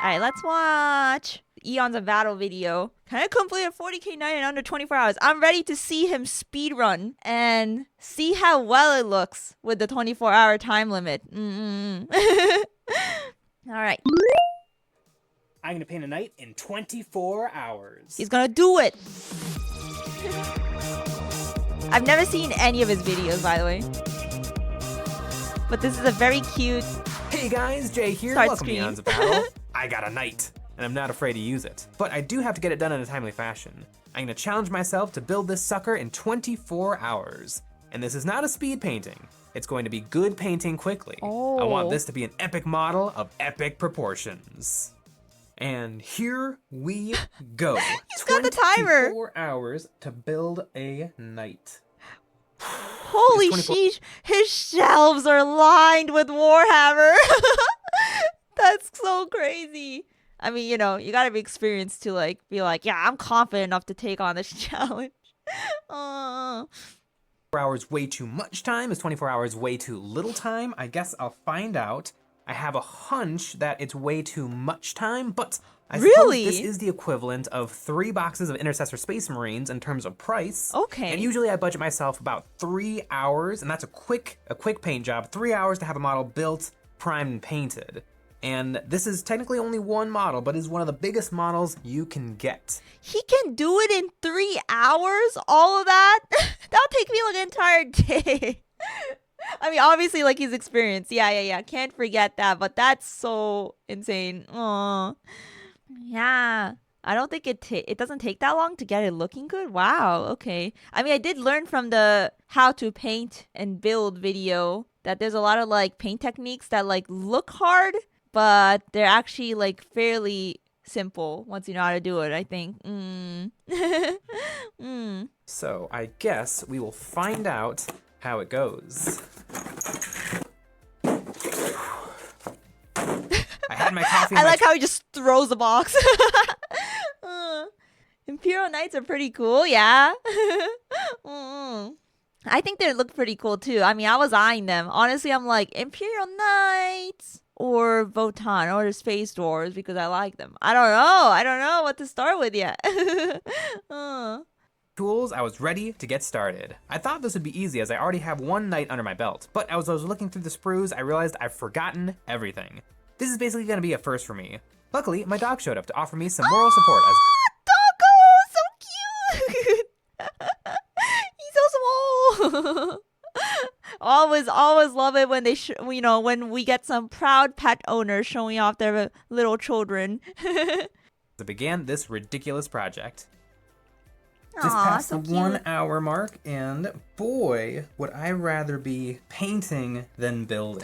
Alright, let's watch Eons of Battle video. Can I complete a 40k night in under 24 hours? I'm ready to see him speedrun and see how well it looks with the 24-hour time limit. Alright. I'm gonna paint a knight in 24 hours. He's gonna do it! I've never seen any of his videos, by the way. But this is a very cute... Hey guys, Jay here. Welcome to Eons of Battle. I got a knight, and I'm not afraid to use it. But I do have to get it done in a timely fashion. I'm gonna challenge myself to build this sucker in 24 hours. And this is not a speed painting. It's going to be good painting quickly. Oh. I want this to be an epic model of epic proportions. And here we go. He's got the timer. 24 hours to build a knight. Holy sheesh, his shelves are lined with Warhammer. That's so crazy. I mean, you know, you gotta be experienced to like be like, yeah, I'm confident enough to take on this challenge. 24 hours way too much time? Is 24 hours way too little time? I guess I'll find out. I have a hunch that it's way too much time, but I suppose this is the equivalent of 3 boxes of Intercessor Space Marines in terms of price. Okay. And usually I budget myself about 3 hours, and that's a quick paint job. 3 hours to have a model built, primed, and painted. And this is technically only one model, but is one of the biggest models you can get. He can do it in 3 hours? All of that? That'll take me like an entire day. I mean, obviously, like, he's experienced. Yeah. Can't forget that, but that's so insane. Aww. Yeah. I don't think it doesn't take that long to get it looking good. Wow, okay. I mean, I did learn from the how to paint and build video that there's a lot of, like, paint techniques that, like, look hard, but they're actually, like, fairly simple once you know how to do it, I think. So, I guess we will find out how it goes. I had my coffee. I like how he just throws the box. Imperial Knights are pretty cool, yeah. I think they look pretty cool too. I mean, I was eyeing them. Honestly, I'm like, Imperial Knights or Votan or the Space Dwarves because I like them. I don't know what to start with yet. Tools, I was ready to get started. I thought this would be easy as I already have one knight under my belt, but as I was looking through the sprues, I realized I've forgotten everything. This is basically gonna be a first for me. Luckily, my dog showed up to offer me some moral support as— Doggo! So cute! He's so small! always love it when they, when we get some proud pet owners showing off their little children. I began this ridiculous project. Aww, Just past so the 1 hour mark, and boy, would I rather be painting than building.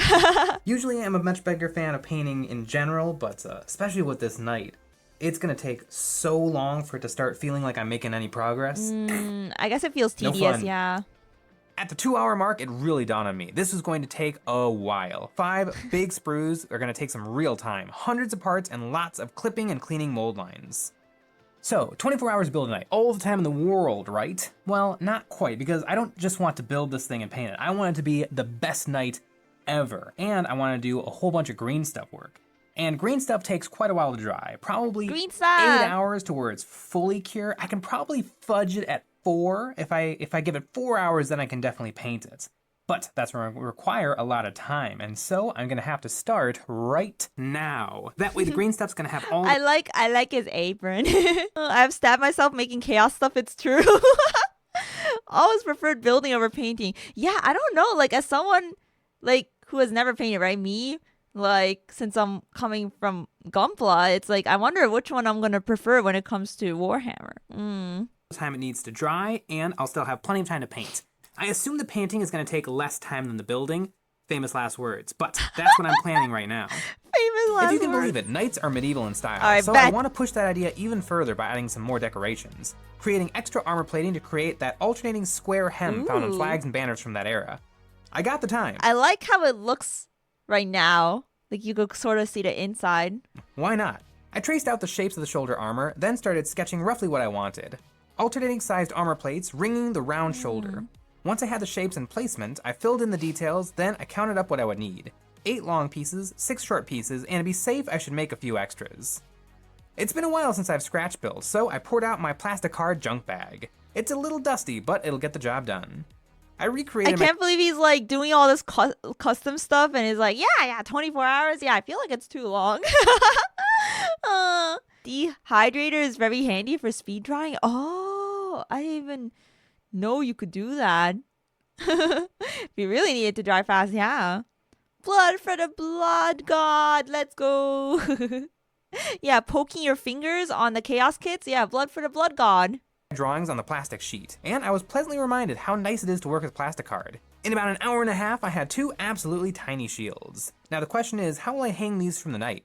Usually I'm a much bigger fan of painting in general, but especially with this knight, it's gonna take so long for it to start feeling like I'm making any progress. I guess it feels tedious, yeah. At the 2 hour mark, it really dawned on me. This was going to take a while. 5 big sprues are gonna take some real time, hundreds of parts and lots of clipping and cleaning mold lines. So, 24 hours to build a knight, all the time in the world, right? Well, not quite, because I don't just want to build this thing and paint it. I want it to be the best knight ever, and I want to do a whole bunch of green stuff work. And green stuff takes quite a while to dry, probably 8 hours to where it's fully cured. I can probably fudge it at 4. If I give it 4 hours, then I can definitely paint it. But that's going to require a lot of time, and so I'm going to have to start right now. That way the green stuff's going to have all— I like his apron. I've stabbed myself making chaos stuff, it's true. Always preferred building over painting. Yeah, I don't know, like, as someone, like, who has never painted, right? Me, like, since I'm coming from Gunpla, it's like, I wonder which one I'm going to prefer when it comes to Warhammer. Time it needs to dry, and I'll still have plenty of time to paint. I assume the painting is going to take less time than the building. Famous last words, but that's what I'm planning right now. Famous last words. If you can believe it, knights are medieval in style, I want to push that idea even further by adding some more decorations, creating extra armor plating to create that alternating square hem found on flags and banners from that era. I got the time. I like how it looks right now. Like you could sort of see the inside. Why not? I traced out the shapes of the shoulder armor, then started sketching roughly what I wanted. Alternating sized armor plates ringing the round shoulder. Once I had the shapes and placement, I filled in the details, then I counted up what I would need. 8 long pieces, 6 short pieces, and to be safe, I should make a few extras. It's been a while since I've scratch built, so I poured out my plastic card junk bag. It's a little dusty, but it'll get the job done. I I recreated can't believe he's like doing all this custom stuff and he's like, yeah, 24 hours. Yeah, I feel like it's too long. Dehydrator is very handy for speed drying. Oh, I didn't even know you could do that. If you really needed to dry fast, yeah. Blood for the blood god. Let's go. Yeah, poking your fingers on the chaos kits. Yeah, blood for the blood god. drawings on the plastic sheet, and I was pleasantly reminded how nice it is to work with plastic card. In about an hour and a half, I had 2 absolutely tiny shields. Now the question is, how will I hang these from the knight?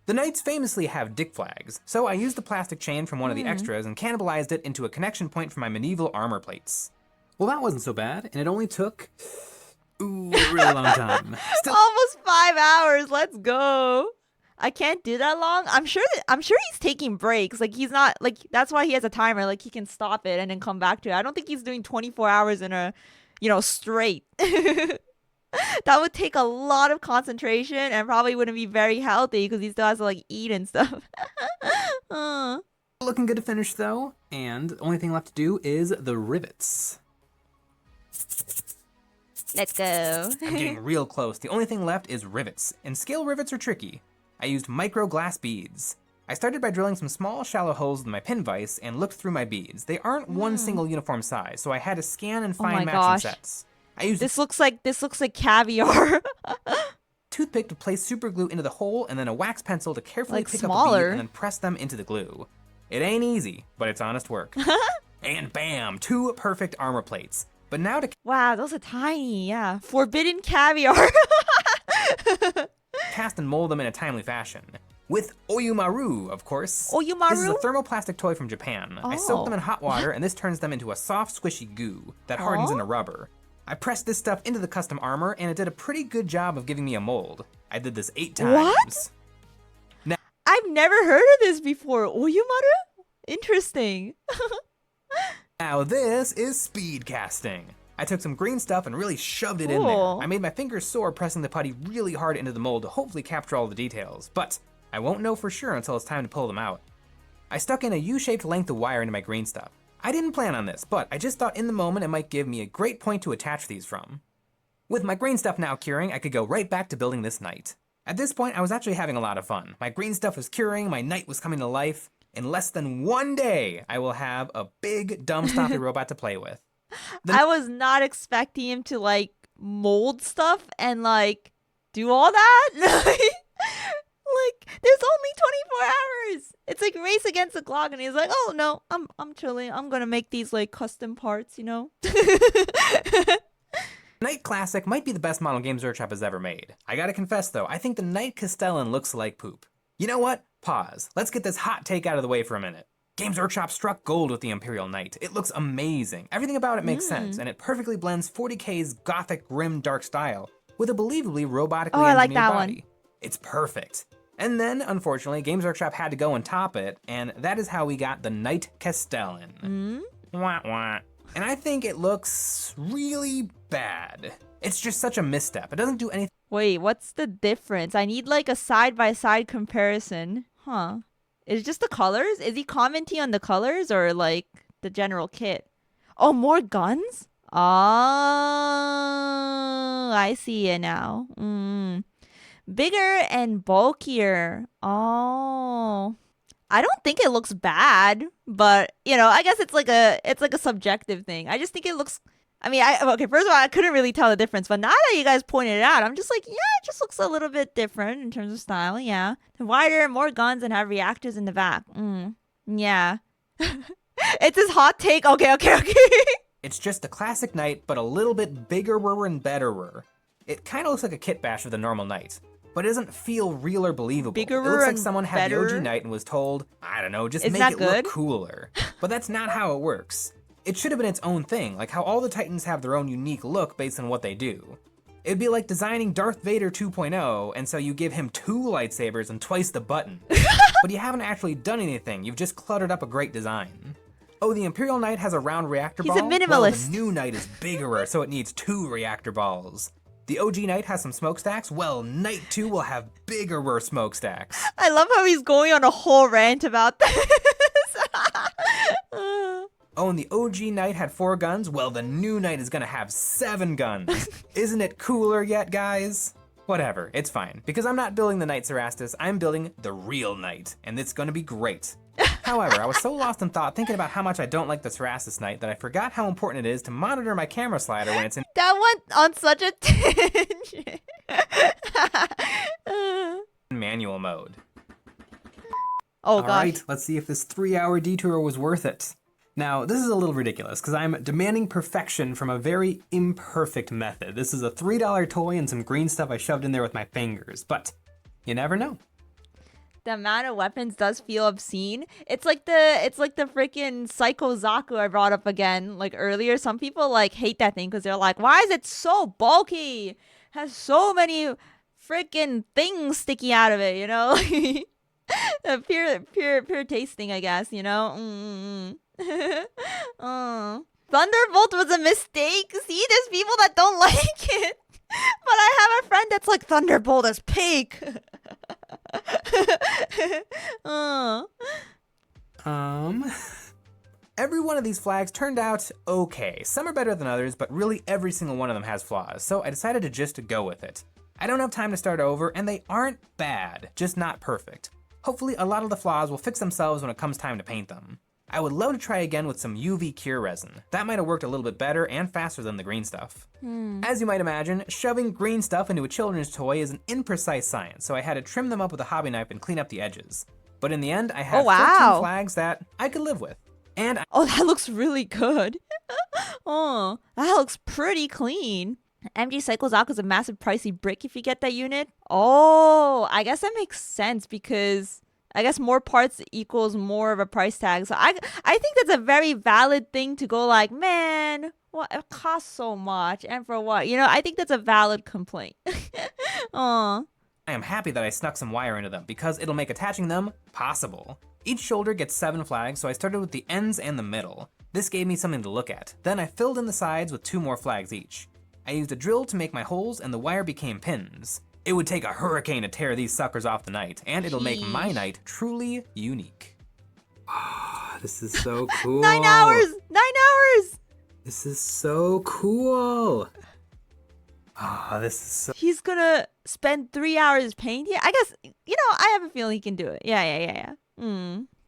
The knights famously have dick flags, so I used the plastic chain from one of the extras and cannibalized it into a connection point for my medieval armor plates. Well, that wasn't so bad, and it only took, a really long time. Almost 5 hours. Let's go. I can't do that long. I'm sure he's taking breaks. Like he's not like that's why he has a timer. Like he can stop it and then come back to it. I don't think he's doing 24 hours in a, straight. That would take a lot of concentration and probably wouldn't be very healthy because he still has to like eat and stuff. Looking good to finish though, and the only thing left to do is the rivets. Let's go. I'm getting real close. The only thing left is rivets, and scale rivets are tricky. I used micro glass beads. I started by drilling some small, shallow holes with my pin vise and looked through my beads. They aren't one single uniform size, so I had to scan and find matching sets. I used this looks like caviar. toothpick to place super glue into the hole, and then a wax pencil to carefully Like pick smaller. up a bead and then press them into the glue. It ain't easy, but it's honest work. And bam, 2 perfect armor plates. But now to Wow, those are tiny. Yeah, forbidden caviar. cast and mold them in a timely fashion. With Oyumaru, of course. Oyumaru? This is a thermoplastic toy from Japan. I soak them in Oh. hot water, and this turns them into a soft, squishy goo that hardens into rubber. I pressed this stuff into the custom armor, and it did a pretty good job of giving me a mold. I did this 8 times. What? I've never heard of this before. Oyumaru? Interesting. Now this is speed casting. I took some green stuff and really shoved it in Cool. there. I made my fingers sore pressing the putty really hard into the mold to hopefully capture all the details, but I won't know for sure until it's time to pull them out. I stuck in a U-shaped length of wire into my green stuff. I didn't plan on this, but I just thought in the moment it might give me a great point to attach these from. With my green stuff now curing, I could go right back to building this knight. At this point, I was actually having a lot of fun. My green stuff was curing, my knight was coming to life. In less than 1 day, I will have a big, dumb, stompy robot to play with. I was not expecting him to like mold stuff and like do all that. Like there's only 24 hours. It's like race against the clock, and he's like, "Oh no, I'm chilling. I'm gonna make these like custom parts, Knight Classic might be the best model Games Workshop has ever made. I gotta confess though, I think the Knight Castellan looks like poop. You know what? Pause. Let's get this hot take out of the way for a minute. Games Workshop struck gold with the Imperial Knight. It looks amazing. Everything about it makes sense, and it perfectly blends 40K's gothic, grim, dark style with a believably robotically I like engineered that body. one. It's perfect. And then, unfortunately, Games Workshop had to go and top it, and that is how we got the Knight Castellan. Wah wah. And I think it looks really bad. It's just such a misstep. It doesn't do anything. Wait, what's the difference? I need like a side-by-side comparison. Huh. Is it just the colors? Is he commenting on the colors or like the general kit? Oh, more guns? Oh, I see it now. Bigger and bulkier. Oh. I don't think it looks bad, but I guess it's like a subjective thing. I just think it looks okay, first of all, I couldn't really tell the difference, but now that you guys pointed it out, I'm just like, yeah, it just looks a little bit different in terms of style, yeah. Wider, more guns, and have reactors in the back. Yeah. It's his hot take. Okay. It's just a classic Knight, but a little bit biggerer and betterer. It kind of looks like a kit bash of the normal Knight, but it doesn't feel real or believable. Biggerer it looks like and someone had the better? OG Knight and was told, I don't know, just Is make that it good? look cooler. But that's not how it works. It should have been its own thing, like how all the Titans have their own unique look based on what they do. It'd be like designing Darth Vader 2.0, and so you give him 2 lightsabers and twice the button. But you haven't actually done anything, you've just cluttered up a great design. Oh, the Imperial Knight has a round reactor He's ball? a minimalist. Well, the new Knight is biggerer, so it needs 2 reactor balls. The OG Knight has some smokestacks. Well, Knight 2 will have bigger smokestacks. I love how he's going on a whole rant about this. Oh, and the OG Knight had 4 guns. Well, the new Knight is gonna have 7 guns. Isn't it cooler yet, guys? Whatever, it's fine. Because I'm not building the Knight Cerastus, I'm building the real Knight, and it's gonna be great. However, I was so lost in thought thinking about how much I don't like the Cerastus Knight that I forgot how important it is to monitor my camera slider when it's in That went on such a tangent. manual mode. Oh, gosh. Alright, let's see if this 3-hour detour was worth it. Now, this is a little ridiculous because I'm demanding perfection from a very imperfect method. This is a $3 toy and some green stuff I shoved in there with my fingers, but you never know. The amount of weapons does feel obscene. It's like the freaking Psycho Zaku I brought up again like earlier. Some people like hate that thing because they're like, why is it so bulky? Has so many freaking things sticking out of it, you know? A pure tasting, I guess, you know? Thunderbolt was a mistake. See, there's people that don't like it. But I have a friend that's like, Thunderbolt is pink. Every one of these flags turned out okay. Some are better than others, but really every single one of them has flaws, so I decided to just go with it. I don't have time to start over, and they aren't bad, just not perfect. Hopefully a lot of the flaws will fix themselves when it comes time to paint them. I would love to try again with some UV cure resin. That might have worked a little bit better and faster than the green stuff. As you might imagine, shoving green stuff into a children's toy is an imprecise science, so I had to trim them up with a hobby knife and clean up the edges. But in the end, I had 13 flags that I could live with. And oh, that looks really good. Oh, that looks pretty clean. MG Cycle Zaku is a massive pricey brick if you get that unit. Oh, I guess that makes sense because I guess more parts equals more of a price tag. So I think that's a very valid thing to go like, man, what it costs so much and for what? You know, I think that's a valid complaint. Aw. I am happy that I snuck some wire into them because it'll make attaching them possible. Each shoulder gets 7 flags, so I started with the ends and the middle. This gave me something to look at. Then I filled in the sides with 2 more flags each. I used a drill to make my holes and the wire became pins. It would take a hurricane to tear these suckers off the Knight, and it'll make my Knight truly unique. Ah, this is so cool. 9 hours! 9 hours! This is so cool. Ah, this is so... He's gonna spend 3 hours painting? I guess, you know, I have a feeling he can do it. Yeah.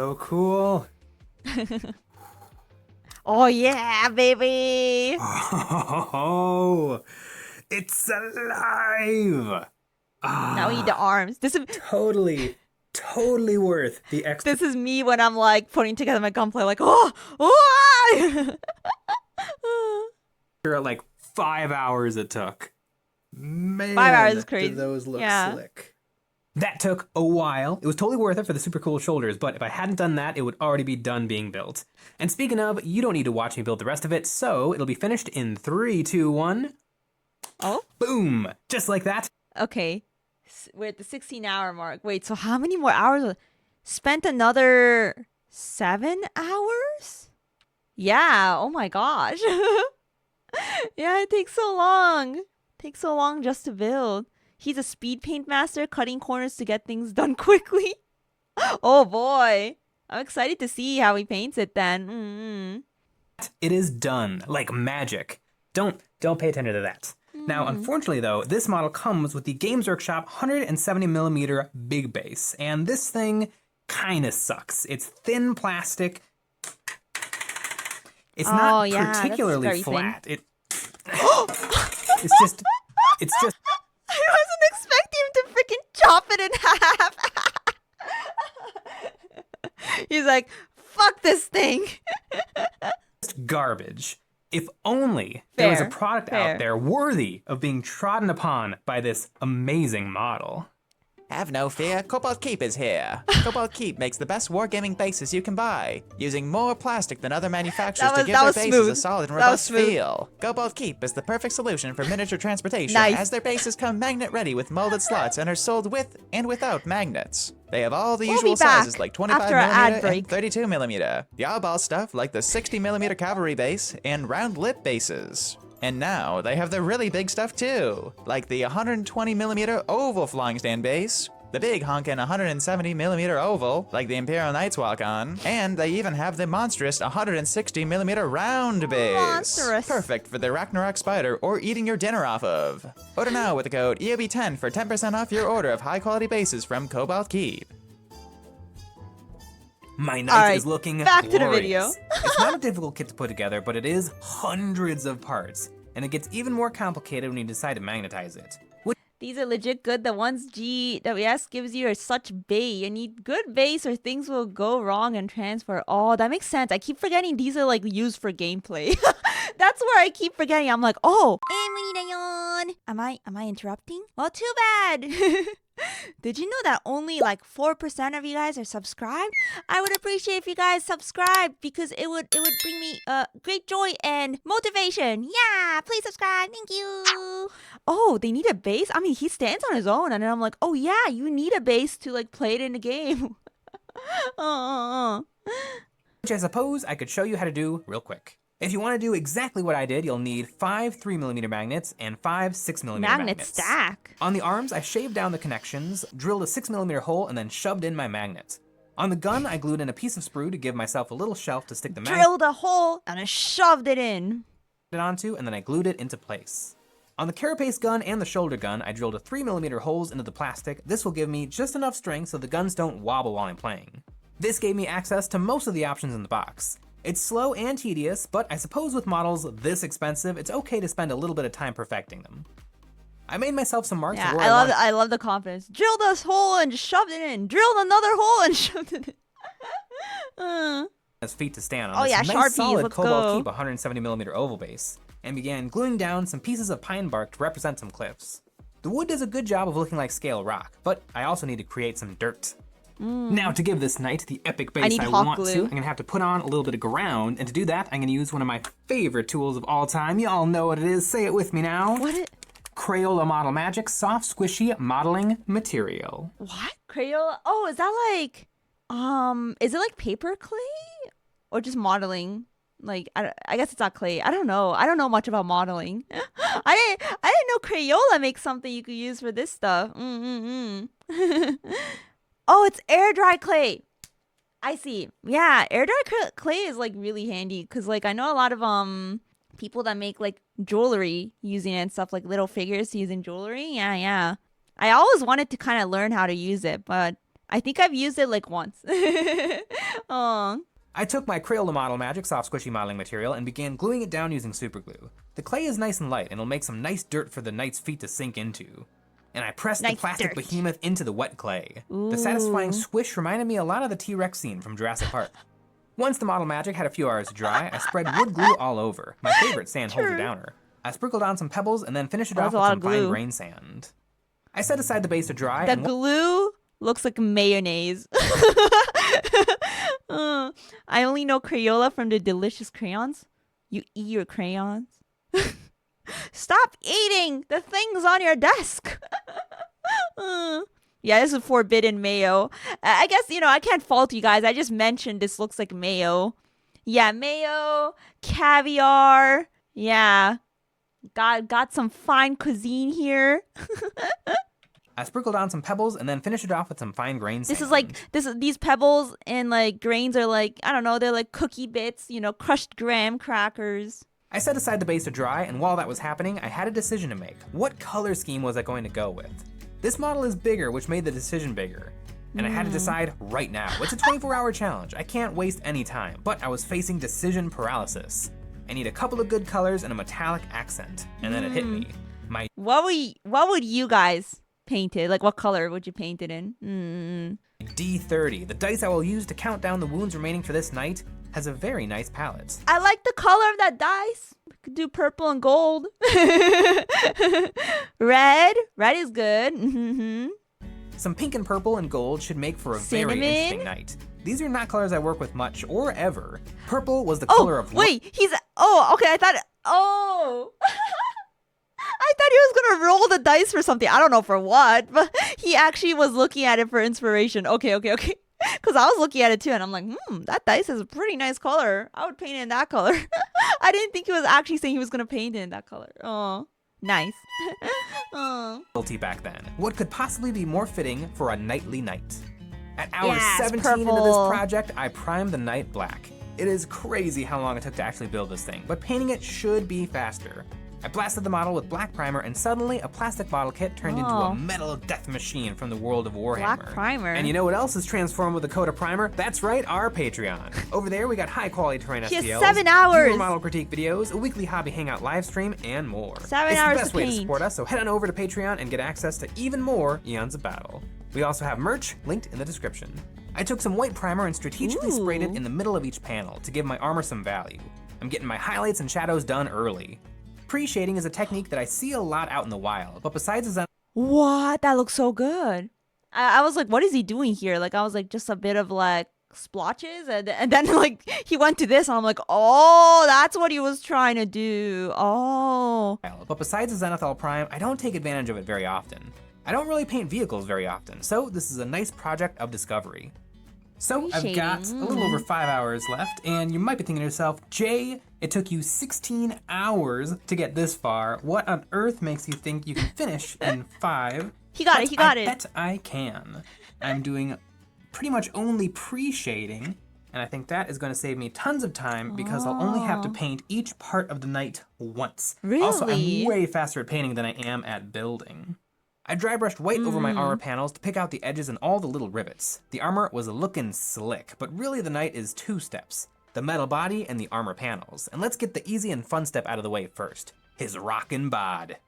So cool. Oh yeah, baby! Oh, it's alive! Now we need the arms. This is totally worth the extra. This is me when I'm like putting together my gunpla, like Like 5 hours it took. Man, 5 hours is crazy. Do those look slick. That took a while. It was totally worth it for the super cool shoulders, but if I hadn't done that, it would already be done being built. And speaking of, you don't need to watch me build the rest of it, so it'll be finished in 3, 2, 1. Oh? Boom! Just like that. Okay. We're at the 16-hour mark. Wait, so how many more hours? Spent another 7 hours? Yeah, oh my gosh. Yeah, it takes so long. Takes so long just to build. He's a speed paint master, cutting corners to get things done quickly. Oh boy. I'm excited to see how he paints it then. It is done, like magic. Don't pay attention to that. Now, unfortunately though, this model comes with the Games Workshop 170mm big base, and this thing kinda sucks. It's thin plastic. It's not particularly flat. It's just I wasn't expecting him to freaking chop it in half. He's like, fuck this thing. Garbage. If only there was a product out there worthy of being trodden upon by this amazing model. Have no fear, Cobalt Keep is here. Cobalt Keep makes the best wargaming bases you can buy, using more plastic than other manufacturers to give their bases a solid and robust feel. Cobalt Keep is the perfect solution for miniature transportation, as their bases come magnet-ready with molded slots and are sold with and without magnets. They have all the usual sizes like 25mm and 32mm. The oddball stuff like the 60mm cavalry base and round lip bases. And now they have the really big stuff too, like the 120mm oval flying stand base, the big honkin' 170mm oval, like the Imperial Knights walk on, and they even have the monstrous 160mm round base. Monstrous. Perfect for the Ragnarok spider or eating your dinner off of. Order now with the code EOB10 for 10% off your order of high-quality bases from Cobalt Keep. My knight is looking back to the glorious. video. It's not a difficult kit to put together, but it is hundreds of parts. And it gets even more complicated when you decide to magnetize it. These are legit good. The ones GWS gives you are such bait. You need good base or things will go wrong and transfer. Oh, that makes sense. I keep forgetting these are like used for gameplay. That's where I keep forgetting. I'm like, oh, Emuri dayon. Am I interrupting? Well, too bad. Did you know that only like 4% of you guys are subscribed? I would appreciate if you guys subscribe because it would bring me great joy and motivation. Yeah, please subscribe. Thank you. Oh, they need a base? I mean, he stands on his own and then I'm like, oh yeah, you need a base to like play it in the game. Which I suppose I could show you how to do real quick. If you want to do exactly what I did, you'll need 5 3mm magnets and 5 6mm magnets. Magnet stack. On the arms, I shaved down the connections, drilled a 6mm hole, and then shoved in my magnet. On the gun, I glued in a piece of sprue to give myself a little shelf to stick the magnet Drilled a hole and I shoved it in. onto, and then I glued it into place. On the carapace gun and the shoulder gun, I drilled a 3mm holes into the plastic. This will give me just enough strength so the guns don't wobble while I'm playing. This gave me access to most of the options in the box. It's slow and tedious, but I suppose with models this expensive, it's okay to spend a little bit of time perfecting them. I made myself some marks. Yeah, I love the confidence. Drilled this hole and shoved it in. Drilled another hole and shoved it in. His feet to stand on Oh this yeah, nice Sharpies, solid let's Cobalt go. Keep 170mm oval base, and began gluing down some pieces of pine bark to represent some cliffs. The wood does a good job of looking like scale rock, but I also need to create some dirt. Now, to give this knight the epic base I want to, I'm gonna have to put on a little bit of ground, and to do that, I'm gonna use one of my favorite tools of all time. Y'all know what it is, say it with me now. What? Crayola Model Magic Soft Squishy Modeling Material. What? Crayola? Oh, is that like, is it like paper clay? Or just modeling? Like, I guess it's not clay. I don't know. I don't know much about modeling. I didn't know Crayola makes something you could use for this stuff. Oh, it's air dry clay. I see. Yeah, air dry clay is like really handy because like I know a lot of people that make like jewelry using it and stuff, like little figures using jewelry. Yeah. I always wanted to kind of learn how to use it, but I think I've used it like once. Oh. I took my Crayola Model Magic Soft Squishy Modeling Material and began gluing it down using super glue. The clay is nice and light and it'll make some nice dirt for the knight's feet to sink into. And I pressed the plastic behemoth into the wet clay. Ooh. The satisfying squish reminded me a lot of the T-Rex scene from Jurassic Park. Once the model magic had a few hours to dry, I spread wood glue all over. My favorite sand holder downer. I sprinkled on some pebbles and then finished it off with some fine grain sand. I set aside the base to dry. The glue looks like mayonnaise. I only know Crayola from the delicious crayons. You eat your crayons? Stop eating the things on your desk. Yeah, this is forbidden mayo. I guess, I can't fault you guys. I just mentioned this looks like mayo. Yeah, mayo, caviar. Yeah. Got some fine cuisine here. I sprinkled on some pebbles and then finished it off with some fine grain sand. These pebbles and like grains are like, I don't know, they're like cookie bits, crushed graham crackers. I set aside the base to dry, and while that was happening, I had a decision to make. What color scheme was I going to go with? This model is bigger, which made the decision bigger. And I had to decide right now. It's a 24-hour challenge. I can't waste any time, but I was facing decision paralysis. I need a couple of good colors and a metallic accent. And then it hit me. What would you guys paint it? Like, what color would you paint it in? D30, the dice I will use to count down the wounds remaining for this night, has a very nice palette. I like the color of that dice. We could do purple and gold. Red is good. Some pink and purple and gold should make for a very interesting night. These are not colors I work with much or ever. Purple was the color of... okay, I thought he was gonna roll the dice for something. I don't know for what, but he actually was looking at it for inspiration. Okay. Because I was looking at it too, and I'm like, that dice is a pretty nice color. I would paint it in that color. I didn't think he was actually saying he was going to paint it in that color. Oh, nice. Oh. Back then. What could possibly be more fitting for a nightly night? At hour Yes, 17 into this purple. project, I primed the night black. It is crazy how long it took to actually build this thing, but painting it should be faster. I blasted the model with black primer, and suddenly a plastic bottle kit turned into a metal death machine from the world of Warhammer. Black primer. And you know what else is transformed with a coat of primer? That's right, our Patreon. Over there, we got high-quality terrain He has STLs, 7 hours. viewer model critique videos, a weekly hobby hangout live stream, and more. 7 it's hours the best to way to paint. support us, so head on over to Patreon and get access to even more Eons of Battle. We also have merch linked in the description. I took some white primer and strategically sprayed it in the middle of each panel to give my armor some value. I'm getting my highlights and shadows done early. Pre-shading is a technique that I see a lot out in the wild, but besides the What? That looks so good. I was like, what is he doing here? Like, I was like, just a bit of like splotches, and then like he went to this, and I'm like, oh, that's what he was trying to do. Oh. but besides the Zenithal Prime, I don't take advantage of it very often. I don't really paint vehicles very often, so this is a nice project of discovery. So I've got a little over 5 hours left, and you might be thinking to yourself, Jay, it took you 16 hours to get this far. What on earth makes you think you can finish in 5? He got it, he got it. I bet I can. I'm doing pretty much only pre-shading, and I think that is going to save me tons of time because I'll only have to paint each part of the night once. Really? Also, I'm way faster at painting than I am at building. I dry brushed white over my armor panels to pick out the edges and all the little rivets. The armor was looking slick, but really the knight is 2 steps. The metal body and the armor panels. And let's get the easy and fun step out of the way first. His rockin' bod.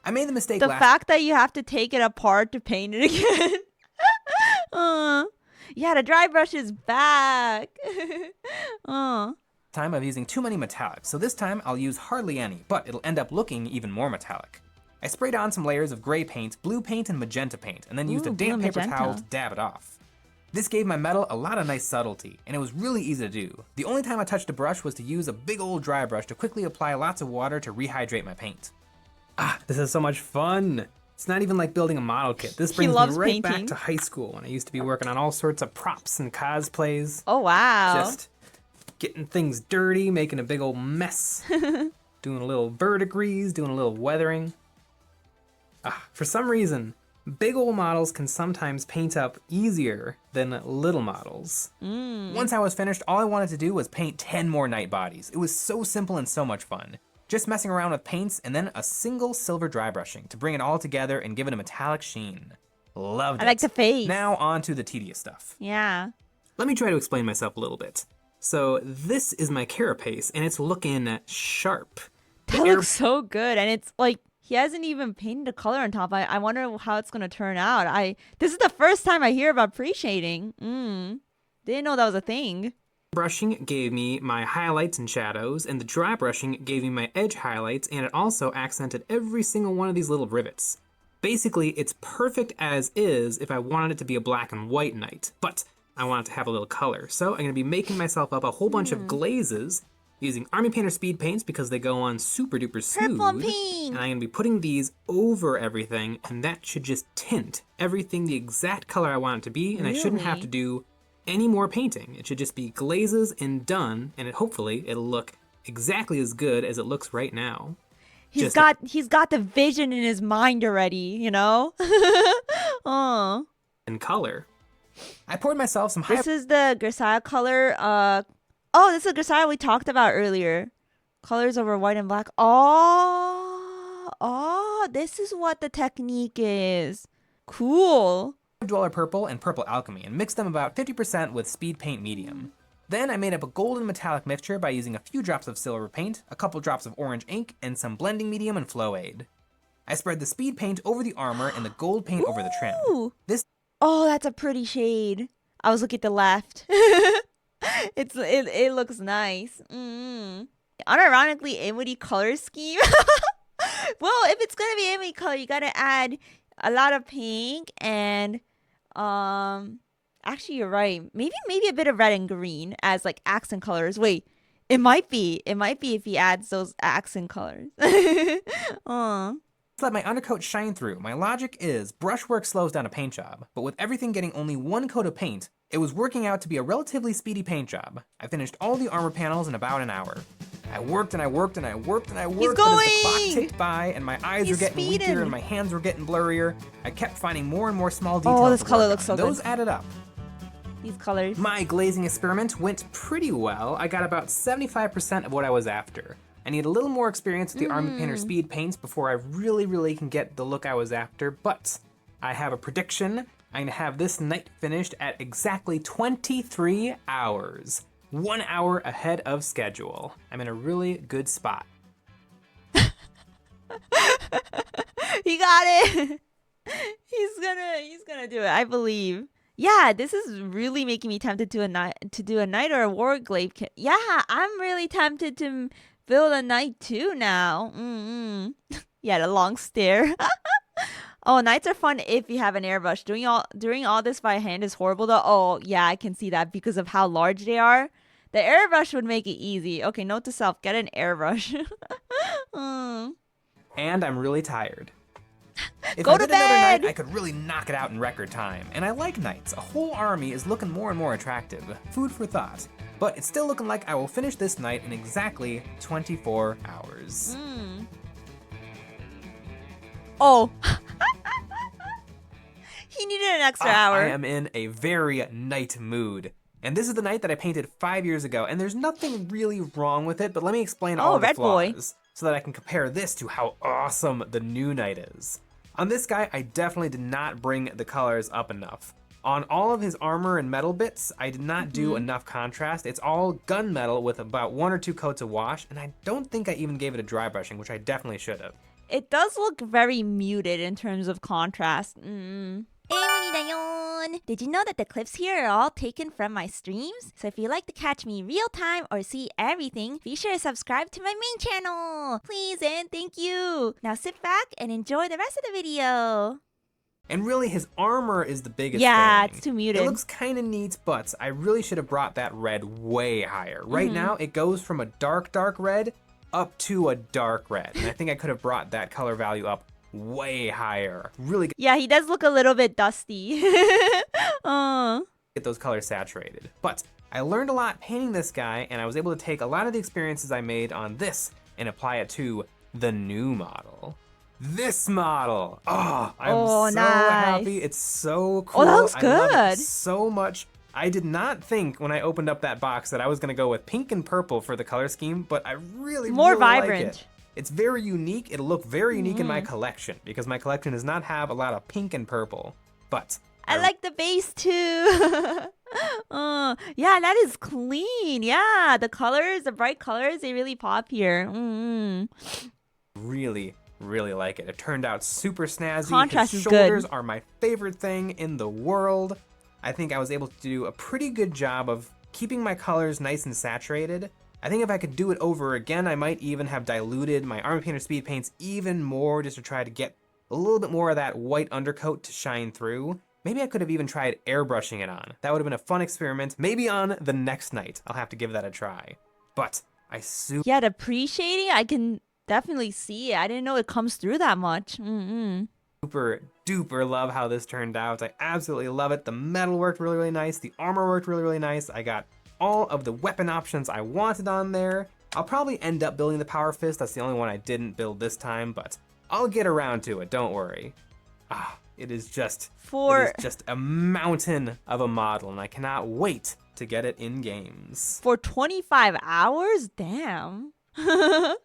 I made the mistake The fact that you have to take it apart to paint it again. Yeah, the dry brush is back. time of using too many metallics, so this time I'll use hardly any, but it'll end up looking even more metallic. I sprayed on some layers of gray paint, blue paint, and magenta paint, and then used a damp paper towel to dab it off. This gave my metal a lot of nice subtlety, and it was really easy to do. The only time I touched a brush was to use a big old dry brush to quickly apply lots of water to rehydrate my paint. This is so much fun! It's not even like building a model kit. This brings me right back to high school when I used to be working on all sorts of props and cosplays. Oh, wow. Just getting things dirty, making a big old mess. Doing a little verdigris, doing a little weathering. For some reason, big old models can sometimes paint up easier than little models. Once I was finished, all I wanted to do was paint 10 more night bodies. It was so simple and so much fun. Just messing around with paints and then a single silver dry brushing to bring it all together and give it a metallic sheen. Loved it. I like the face. Now on to the tedious stuff. Yeah. Let me try to explain myself a little bit. So this is my carapace and it's looking sharp. That looks so good, and it's like, he hasn't even painted a color on top. I wonder how it's gonna turn out. This is the first time I hear about pre-shading. Didn't know that was a thing. Brushing gave me my highlights and shadows, and the dry brushing gave me my edge highlights, and it also accented every single one of these little rivets. Basically, it's perfect as is if I wanted it to be a black and white knight, but I want it to have a little color. So I'm gonna be making myself up a whole bunch of glazes using Army Painter speed paints because they go on super duper smooth. Purple and pink. And I'm gonna be putting these over everything, and that should just tint everything the exact color I want it to be, and I shouldn't have to do any more painting. It should just be glazes and done, and hopefully it'll look exactly as good as it looks right now. He's got the vision in his mind already, you know? And color. I poured myself some This is the Grisaille color. Oh, this is the Grisaille we talked about earlier. Colors over white and black. Oh, this is what the technique is. Cool. Dweller Purple and Purple Alchemy and mixed them about 50% with speed paint medium. Then I made up a golden metallic mixture by using a few drops of silver paint, a couple drops of orange ink, and some blending medium and flow aid. I spread the speed paint over the armor and the gold paint over the trim. Oh, that's a pretty shade. I was looking at the left. It looks nice. Unironically, Emuri color scheme. Well, if it's gonna be Emuri color, you gotta add a lot of pink and actually you're right. Maybe a bit of red and green as like accent colors. Wait, it might be if he adds those accent colors. Let my undercoat shine through. My logic is brushwork slows down a paint job, but with everything getting only one coat of paint, It was working out to be a relatively speedy paint job. I finished all the armor panels in about an hour. I worked and I worked and I worked and I worked, but as the clock ticked by and my eyes were getting weaker and my hands were getting blurrier, I kept finding more and more small details. Oh, this color looks so good. Those added up. These colors. My glazing experiment went pretty well. I got about 75% of what I was after. I need a little more experience with the Army Painter speed paints before I really can get the look I was after, but I have a prediction. I'm gonna have this night finished at exactly 23 hours. 1 hour ahead of schedule. I'm in a really good spot. He got it. He's gonna do it. I believe. Yeah, this is really making me tempted to do a knight or a war glaive. Yeah, I'm really tempted to build a knight too now. Yeah, the long stare. Oh, knights are fun if you have an airbrush. Doing all this by hand is horrible though. Oh, yeah, I can see that because of how large they are. The airbrush would make it easy. Okay, note to self, get an airbrush. And I'm really tired. If Go I to did another bed! night, I could really knock it out in record time. And I like knights. A whole army is looking more and more attractive. Food for thought. But it's still looking like I will finish this night in exactly 24 hours. Oh. He needed an extra hour. I am in a very knight mood. And this is the knight that I painted 5 years ago, and there's nothing really wrong with it, but let me explain all the flaws so that I can compare this to how awesome the new knight is. On this guy, I definitely did not bring the colors up enough. On all of his armor and metal bits, I did not do enough contrast. It's all gunmetal with about 1 or 2 coats of wash, and I don't think I even gave it a dry brushing, which I definitely should have. It does look very muted in terms of contrast. Emuri dayon! Did you know that the clips here are all taken from my streams? So if you'd like to catch me real time or see everything, be sure to subscribe to my main channel! Please and thank you! Now sit back and enjoy the rest of the video! And really, his armor is the biggest thing. Yeah, it's too muted. It looks kind of neat, but I really should have brought that red way higher. Right now, it goes from a dark red up to a dark red. And I think I could have brought that color value up way higher. Really good. Yeah, he does look a little bit dusty. Get those colors saturated. But I learned a lot painting this guy, and I was able to take a lot of the experiences I made on this and apply it to the new model. This model! Oh, I'm so happy. It's so cool. Oh, that looks good. I love it so much. I did not think when I opened up that box that I was gonna go with pink and purple for the color scheme, but I really more vibrant. Like it. It's very unique. It'll look very unique in my collection because my collection does not have a lot of pink and purple. But I like the base too. Yeah, that is clean. Yeah, the colors, the bright colors, they really pop here. Really like it. It turned out super snazzy. Contrast His is shoulders good. are my favorite thing in the world. I think I was able to do a pretty good job of keeping my colors nice and saturated. I think if I could do it over again, I might even have diluted my Army Painter speed paints even more just to try to get a little bit more of that white undercoat to shine through. Maybe I could have even tried airbrushing it on. That would have been a fun experiment. Maybe on the next night, I'll have to give that a try. But I yeah, the pre-shading, I can definitely see it. I didn't know it comes through that much. Super duper love how this turned out. I absolutely love it. The metal worked really nice. The armor worked really nice. I got all of the weapon options I wanted on there. I'll probably end up building the Power Fist. That's the only one I didn't build this time, but I'll get around to it. Don't worry. It is just a mountain of a model, and I cannot wait to get it in games. For 25 hours? Damn. I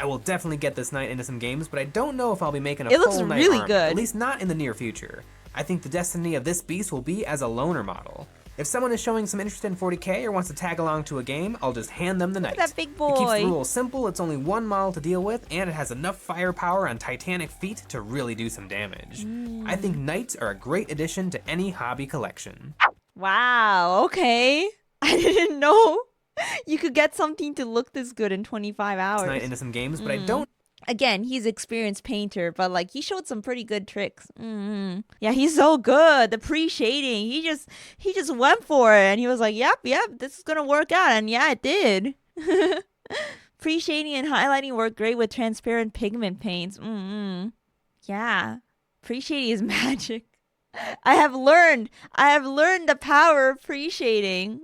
will definitely get this night into some games, but I don't know if I'll be making a full night It looks really army, good. at least not in the near future. I think the destiny of this beast will be as a loner model. If someone is showing some interest in 40k or wants to tag along to a game, I'll just hand them the knight. That big boy. It keeps the rules simple, it's only one model to deal with, and it has enough firepower and titanic feet to really do some damage. I think knights are a great addition to any hobby collection. Wow, okay. I didn't know you could get something to look this good in 25 hours. Night into some games, but I don't. Again, he's an experienced painter, but like he showed some pretty good tricks. Yeah, he's so good. The pre-shading, he just went for it, and he was like, "Yep, this is gonna work out," and yeah, it did. Pre-shading and highlighting work great with transparent pigment paints. Yeah, pre-shading is magic. I have learned the power of appreciating.